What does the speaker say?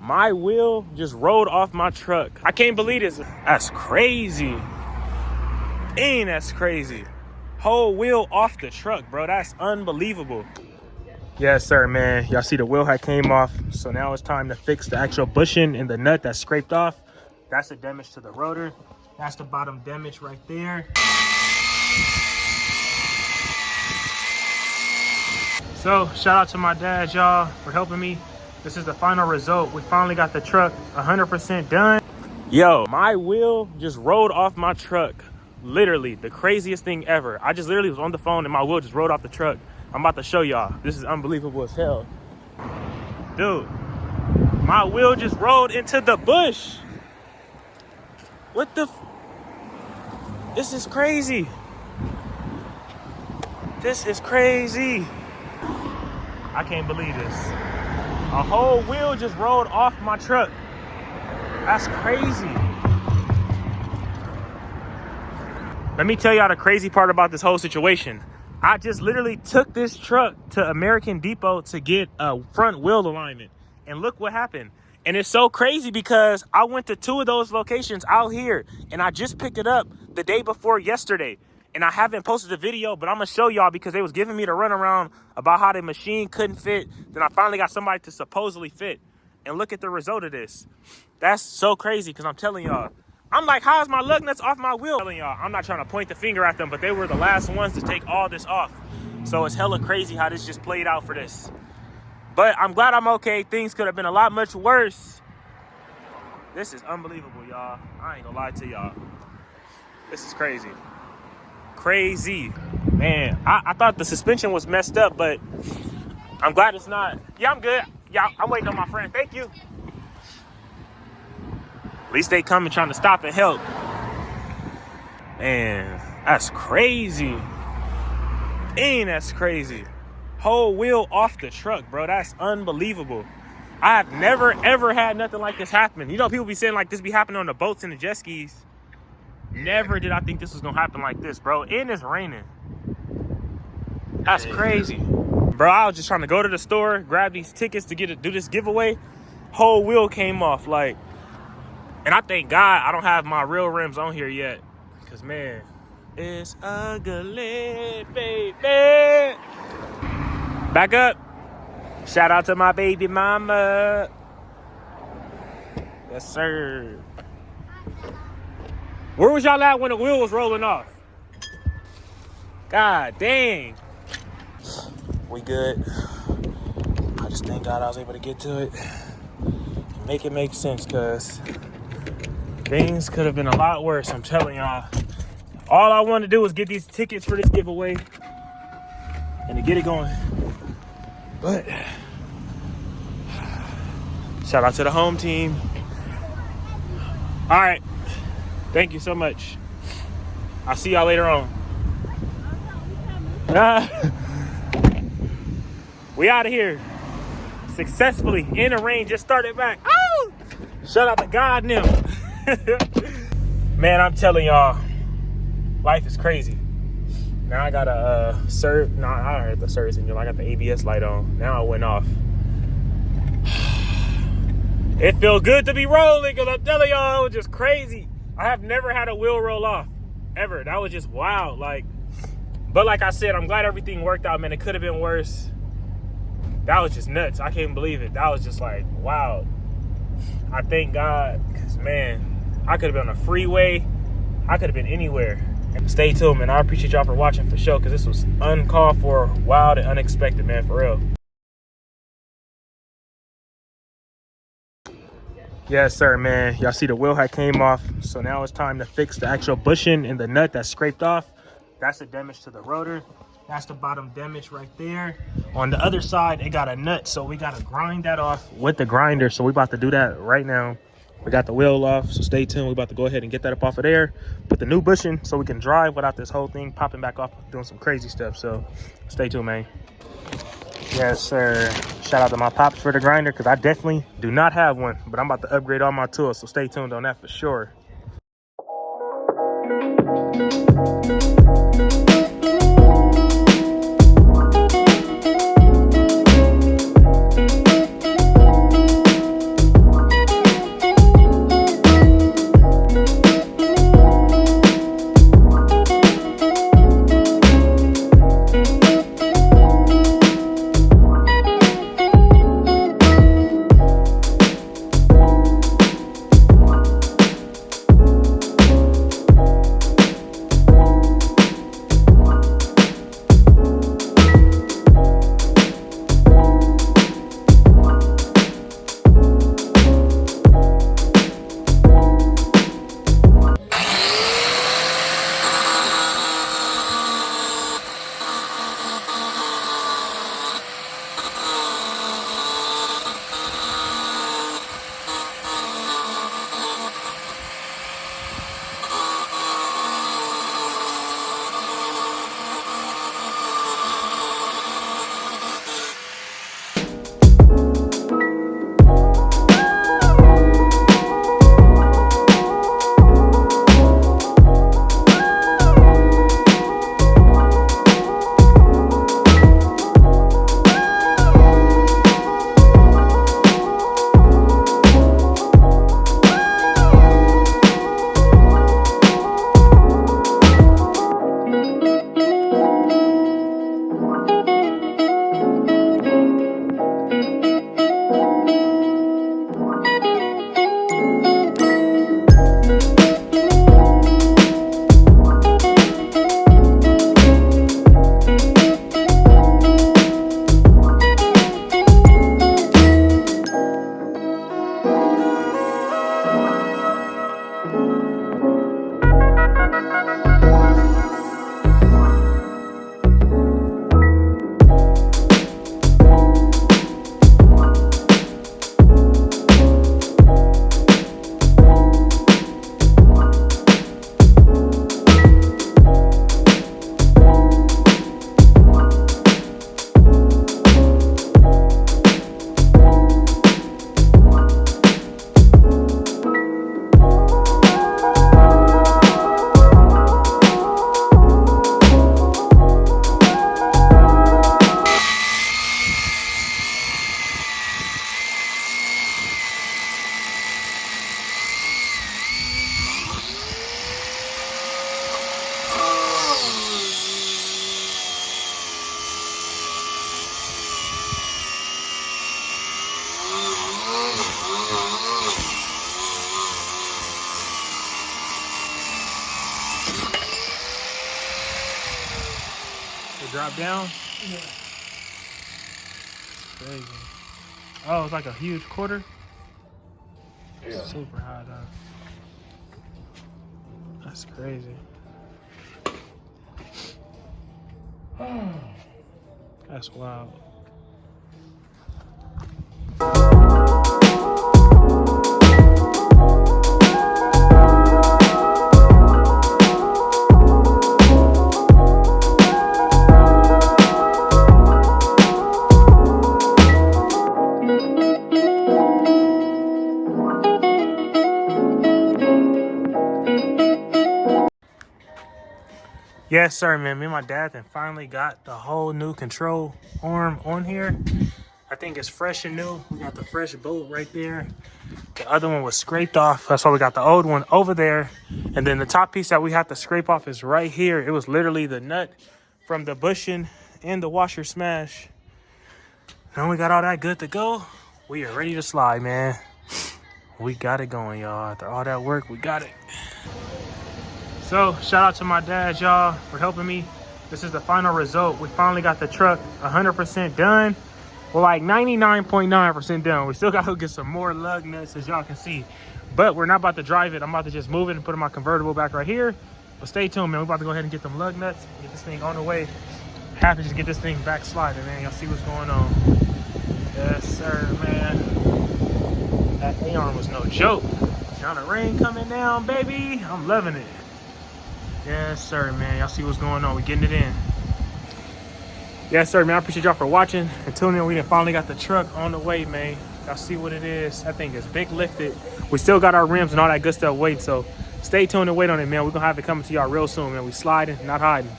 my wheel just rolled off my truck. I can't believe this. That's crazy. Dang, that's crazy. Whole wheel off the truck, bro. That's unbelievable. Yes, sir, man. Y'all see the wheel had came off. So now it's time to fix the actual bushing and the nut that's scraped off. That's the damage to the rotor. That's the bottom damage right there. So shout out to my dad, y'all, for helping me. This is the final result. We finally got the truck 100% done. Yo, my wheel just rolled off my truck. Literally the craziest thing ever. I just literally was on the phone and my wheel just rolled off the truck. I'm about to show y'all. This is unbelievable as hell. Dude, my wheel just rolled into the bush. What the? This is crazy. This is crazy. I can't believe this. A whole wheel just rolled off my truck. That's crazy. Let me tell y'all the crazy part about this whole situation. I just literally took this truck to American Depot to get a front wheel alignment. And look what happened. And it's so crazy because I went to 2 of those locations out here and I just picked it up the day before yesterday. And I haven't posted the video, but I'm gonna show y'all because they was giving me the runaround about how the machine couldn't fit. Then I finally got somebody to supposedly fit. And look at the result of this. That's so crazy because I'm telling y'all, I'm like, how's my lug nuts off my wheel? I'm telling y'all, I'm not trying to point the finger at them, but they were the last ones to take all this off. So it's hella crazy how this just played out for this. But I'm glad I'm okay. Things could have been a lot much worse. This is unbelievable, y'all. I ain't gonna lie to y'all. This is crazy. Crazy. Man, I thought the suspension was messed up, but I'm glad it's not. Yeah, I'm good. Yeah, I'm waiting on my friend. Thank you. At least they coming trying to stop and help. Man, that's crazy. Dang, that's crazy. Whole wheel off the truck, bro. That's unbelievable. I have never, ever had nothing like this happen. You know, people be saying like this be happening on the boats and the jet skis. Never did I think this was gonna happen like this, bro. And it's raining. That's crazy. Bro, I was just trying to go to the store, grab these tickets to do this giveaway. Whole wheel came off, like. And I thank God I don't have my real rims on here yet. Cause man, it's ugly, baby. Back up. Shout out to my baby mama. Yes, sir. Where was y'all at when the wheel was rolling off? God dang. We good. I just thank God I was able to get to it. Make it make sense, cause things could have been a lot worse, I'm telling y'all. All I wanted to do was get these tickets for this giveaway and to get it going. But shout out to the home team. All right. Thank you so much. I'll see y'all later on. We out of here. Successfully in the rain. Just started back. Oh! Shout out to God now. Man, I'm telling y'all, life is crazy. Now I got a I heard the service engine. I got the ABS light on. Now it went off. It feels good to be rolling because I'm telling y'all, it was just crazy. I have never had a wheel roll off, ever. That was just wild. But like I said, I'm glad everything worked out, man. It could have been worse. That was just nuts. I can't believe it. That was just like, wow. I thank God, because man, I could have been on a freeway. I could have been anywhere. And stay tuned, man. I appreciate y'all for watching for sure, because this was uncalled for, wild, and unexpected, man, for real. Yes, sir, man. Y'all see the wheel had came off. So now it's time to fix the actual bushing and the nut that's scraped off. That's the damage to the rotor. That's the bottom damage right there. On the other side, it got a nut, so we got to grind that off with the grinder. So we about to do that right now. We got the wheel off, so stay tuned. We're about to go ahead and get that up off of there. Put the new bushing so we can drive without this whole thing popping back off, doing some crazy stuff. So stay tuned, man. Yes, sir. Shout out to my pops for the grinder, because I definitely do not have one, but I'm about to upgrade all my tools, so stay tuned on that for sure. drop down? Yeah. Crazy. Oh, it's like a huge quarter? Yeah. Super high though. That's crazy. That's wild. Yes, sir, man. Me and my dad then finally got the whole new control arm on here. I think it's fresh and new. We got the fresh bolt right there. The other one was scraped off. That's why we got the old one over there. And then the top piece that we have to scrape off is right here. It was literally the nut from the bushing and the washer smash. Now we got all that good to go. We are ready to slide, man. We got it going, y'all. After all that work, we got it. So shout out to my dad, y'all, for helping me. This is the final result. We finally got the truck 100% done. We're like 99.9% done. We still got to get some more lug nuts, as y'all can see. But we're not about to drive it. I'm about to just move it and put my convertible back right here. But stay tuned, man. We're about to go ahead and get them lug nuts, get this thing on the way. Have to just get this thing back sliding, man. Y'all see what's going on. Yes, sir, man. That A-arm was no joke. Now the rain coming down, baby. I'm loving it. Yes, sir, man. Y'all see what's going on. We getting it in. Yes, sir, man. I appreciate y'all for watching and tuning in. We done finally got the truck on the way, man. Y'all see what it is. That thing is big lifted. We still got our rims and all that good stuff waiting. So stay tuned and wait on it, man. We're going to have it coming to y'all real soon, man. We sliding, not hiding.